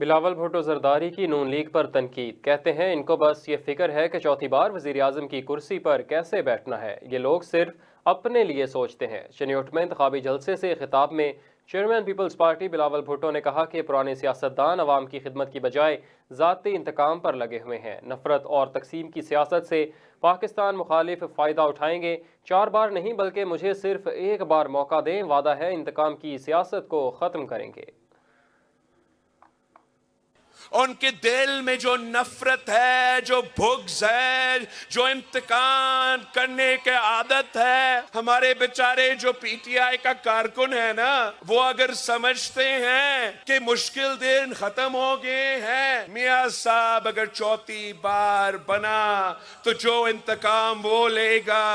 बिलावल भुट्टो जरदारी की नून लीग पर तनकीद। कहते हैं इनको बस ये फिक्र है कि चौथी बार वजीर आजम की कुर्सी पर कैसे बैठना है। ये लोग सिर्फ अपने लिए सोचते हैं। शनियोट में इंतखाबी जलसे से खिताब में चेयरमैन पीपल्स पार्टी बिलावल भुट्टो ने कहा कि पुराने सियासतदान अवाम की खिदमत की बजाय ज़ाती इंतकाम पर लगे हुए हैं। नफरत और तकसीम की सियासत से पाकिस्तान मुखालिफ फ़ायदा उठाएंगे। 4 बार नहीं बल्कि मुझे सिर्फ एक बार मौका दें, वादा है इंतकाम की सियासत को ख़त्म करेंगे। उनके दिल में जो नफरत है, जो बुग़्ज़ है, जो इंतकाम करने के आदत है, हमारे बेचारे जो पीटीआई का कारकुन है ना, वो अगर समझते हैं कि मुश्किल दिन खत्म हो गए हैं, मियां साहब अगर चौथी बार बना तो जो इंतकाम वो लेगा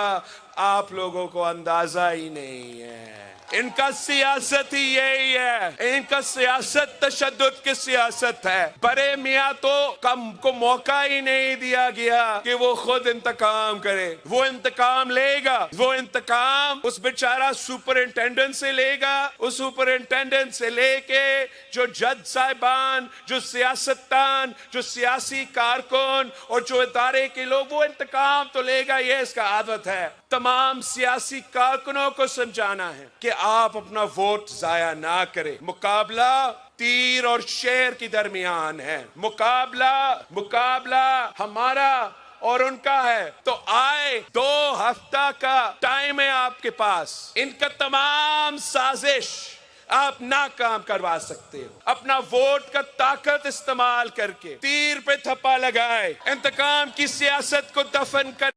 आप लोगों को अंदाजा ही नहीं है। इनका सियासत ही यही है। इनका सियासत तशद्दुद की सियासत है। बड़े मियाँ तो कम को मौका ही नहीं दिया गया कि वो खुद इंतकाम करे। वो इंतकाम लेगा, वो इंतकाम उस बेचारा सुपरिंटेंडेंट से लेगा। उस सुपरिंटेंडेंट से लेके जो जज साहिबान, जो सियासतदान, जो सियासी कारकुन और जो इदारे के लोग, वो इंतकाम तो लेगा। ये इसका आदत है। तमाम सियासी कारकुनों को समझाना है कि आप अपना वोट जाया ना करें। मुकाबला तीर और शेर के दरमियान है। मुकाबला हमारा और उनका है। तो आए 2 हफ्ता का टाइम है आपके पास। इनका तमाम साजिश आप नाकाम करवा सकते हो। अपना वोट का ताकत इस्तेमाल करके तीर पे थप्पा लगाए, इंतकाम की सियासत को दफन कर